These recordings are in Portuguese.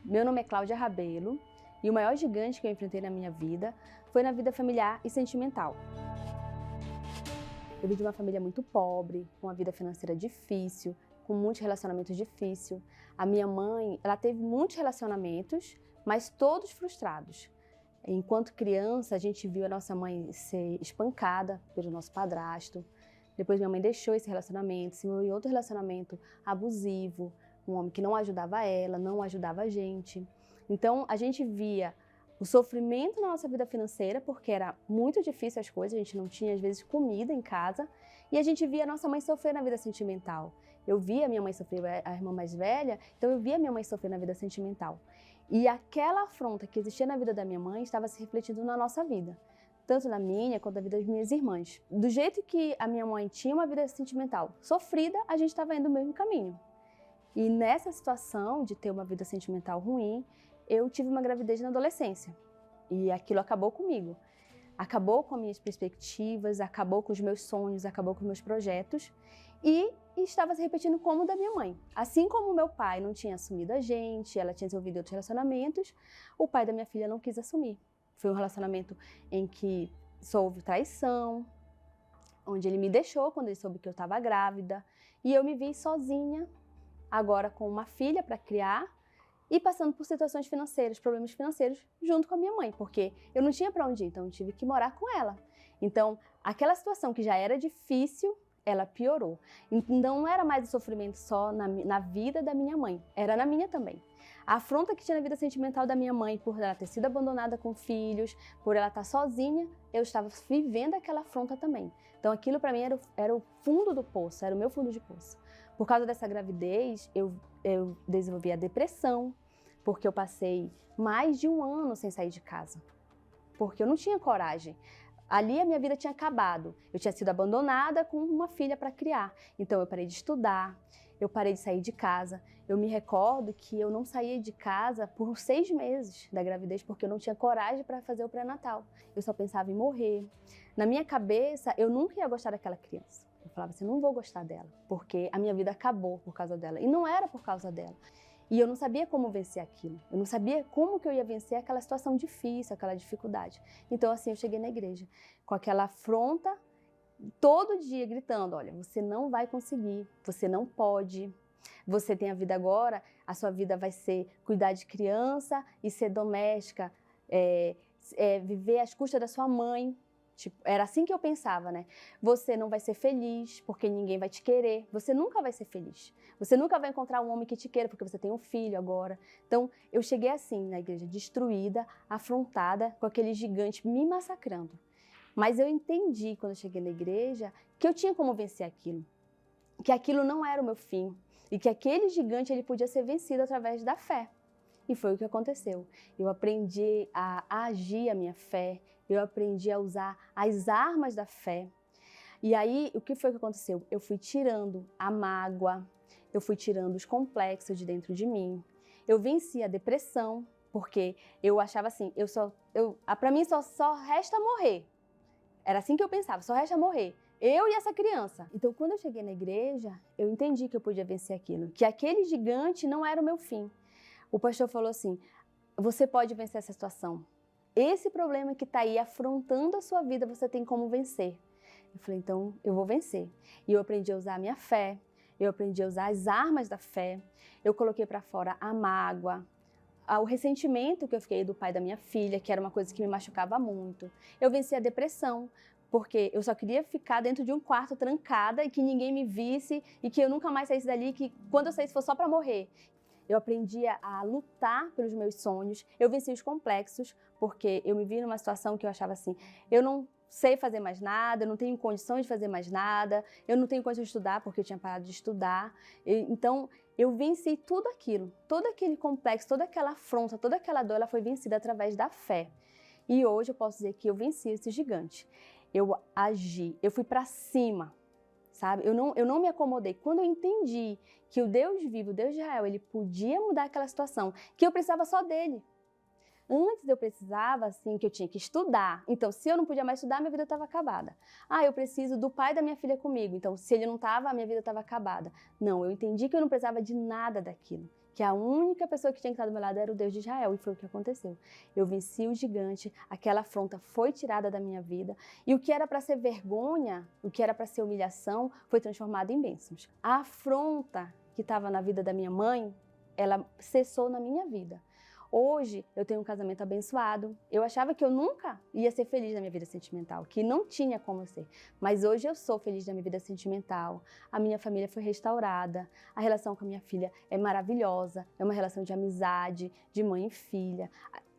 Meu nome é Cláudia Rabelo e o maior gigante que eu enfrentei na minha vida foi na vida familiar e sentimental. Eu vim de uma família muito pobre, com uma vida financeira difícil, com muitos relacionamentos difíceis. A minha mãe, ela teve muitos relacionamentos, mas todos frustrados. Enquanto criança, a gente viu a nossa mãe ser espancada pelo nosso padrasto. Depois minha mãe deixou esse relacionamento, se envolveu em outro relacionamento abusivo, um homem que não ajudava ela, não ajudava a gente. Então a gente via o sofrimento na nossa vida financeira, porque era muito difícil as coisas, a gente não tinha às vezes comida em casa, e a gente via a nossa mãe sofrer na vida sentimental. Eu via a minha mãe sofrer, a irmã mais velha, então eu via a minha mãe sofrer na vida sentimental. E aquela afronta que existia na vida da minha mãe estava se refletindo na nossa vida, tanto na minha quanto na vida das minhas irmãs. Do jeito que a minha mãe tinha uma vida sentimental sofrida, a gente estava indo no mesmo caminho. E nessa situação de ter uma vida sentimental ruim, eu tive uma gravidez na adolescência. E aquilo acabou comigo. Acabou com as minhas perspectivas, acabou com os meus sonhos, acabou com os meus projetos. E estava se repetindo como o da minha mãe. Assim como meu pai não tinha assumido a gente, ela tinha desenvolvido outros relacionamentos, o pai da minha filha não quis assumir. Foi um relacionamento em que houve traição, onde ele me deixou quando ele soube que eu estava grávida. E eu me vi sozinha, agora com uma filha para criar e passando por situações financeiras, problemas financeiros, junto com a minha mãe, porque eu não tinha para onde ir, então eu tive que morar com ela. Então, aquela situação que já era difícil, ela piorou. Então, não era mais o sofrimento só na vida da minha mãe, era na minha também. A afronta que tinha na vida sentimental da minha mãe, por ela ter sido abandonada com filhos, por ela estar sozinha, eu estava vivendo aquela afronta também. Então, aquilo para mim era o fundo do poço, era o meu fundo de poço. Por causa dessa gravidez, eu desenvolvi a depressão, porque eu passei mais de um ano sem sair de casa, porque eu não tinha coragem. Ali a minha vida tinha acabado, eu tinha sido abandonada com uma filha para criar, então eu parei de estudar, eu parei de sair de casa. Eu me recordo que eu não saía de casa por 6 meses da gravidez, porque eu não tinha coragem para fazer o pré-natal. Eu só pensava em morrer. Na minha cabeça, eu nunca ia gostar daquela criança. Eu falava assim, não vou gostar dela, porque a minha vida acabou por causa dela. E não era por causa dela. E eu não sabia como vencer aquilo. Eu não sabia como que eu ia vencer aquela situação difícil, aquela dificuldade. Então, assim, eu cheguei na igreja com aquela afronta, todo dia gritando, olha, você não vai conseguir, você não pode. Você tem a vida agora, a sua vida vai ser cuidar de criança e ser doméstica, viver às custas da sua mãe. Tipo, era assim que eu pensava, né? Você não vai ser feliz porque ninguém vai te querer. Você nunca vai ser feliz. Você nunca vai encontrar um homem que te queira porque você tem um filho agora. Então, eu cheguei assim na igreja, destruída, afrontada, com aquele gigante me massacrando. Mas eu entendi quando eu cheguei na igreja que eu tinha como vencer aquilo. Que aquilo não era o meu fim. E que aquele gigante ele podia ser vencido através da fé. E foi o que aconteceu. Eu aprendi a agir a minha fé, eu aprendi a usar as armas da fé. E aí, o que foi que aconteceu? Eu fui tirando a mágoa, eu fui tirando os complexos de dentro de mim. Eu venci a depressão, porque eu achava assim, para mim só resta morrer. Era assim que eu pensava, só resta morrer. Eu e essa criança. Então, quando eu cheguei na igreja, eu entendi que eu podia vencer aquilo, que aquele gigante não era o meu fim. O pastor falou assim, você pode vencer essa situação. Esse problema que está aí afrontando a sua vida, você tem como vencer. Eu falei, então eu vou vencer. E eu aprendi a usar a minha fé, eu aprendi a usar as armas da fé, eu coloquei para fora a mágoa, o ressentimento que eu fiquei do pai da minha filha, que era uma coisa que me machucava muito. Eu venci a depressão, porque eu só queria ficar dentro de um quarto trancada e que ninguém me visse e que eu nunca mais saísse dali, que quando eu saísse fosse só para morrer. Eu aprendi a lutar pelos meus sonhos, eu venci os complexos, porque eu me vi numa situação que eu achava assim, eu não sei fazer mais nada, eu não tenho condições de fazer mais nada, eu não tenho condições de estudar porque eu tinha parado de estudar. Então, eu venci tudo aquilo, todo aquele complexo, toda aquela afronta, toda aquela dor, ela foi vencida através da fé. E hoje eu posso dizer que eu venci esse gigante. Eu agi, eu fui para cima. Sabe? Eu não me acomodei. Quando eu entendi que o Deus vivo, o Deus de Israel, ele podia mudar aquela situação, que eu precisava só dele. Antes eu precisava, assim, que eu tinha que estudar. Então, se eu não podia mais estudar, minha vida estava acabada. Eu preciso do pai da minha filha comigo. Então, se ele não estava, a minha vida estava acabada. Não, eu entendi que eu não precisava de nada daquilo. que a única pessoa que tinha que estar do meu lado era o Deus de Israel, e foi o que aconteceu. Eu venci o gigante, aquela afronta foi tirada da minha vida, e o que era para ser vergonha, o que era para ser humilhação, foi transformado em bênçãos. A afronta que estava na vida da minha mãe, ela cessou na minha vida. Hoje eu tenho um casamento abençoado. Eu achava que eu nunca ia ser feliz na minha vida sentimental, que não tinha como eu ser. Mas hoje eu sou feliz na minha vida sentimental. A minha família foi restaurada. A relação com a minha filha é maravilhosa. É uma relação de amizade, de mãe e filha.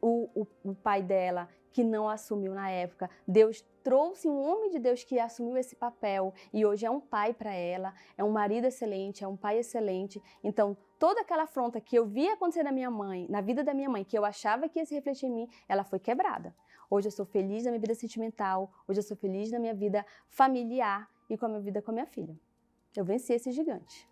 O pai dela, que não assumiu na época, Deus trouxe um homem de Deus que assumiu esse papel e hoje é um pai para ela, é um marido excelente, é um pai excelente. Então, toda aquela afronta que eu via acontecer na minha mãe, na vida da minha mãe, que eu achava que ia se refletir em mim, ela foi quebrada. Hoje eu sou feliz na minha vida sentimental, hoje eu sou feliz na minha vida familiar e com a minha vida com a minha filha. Eu venci esse gigante.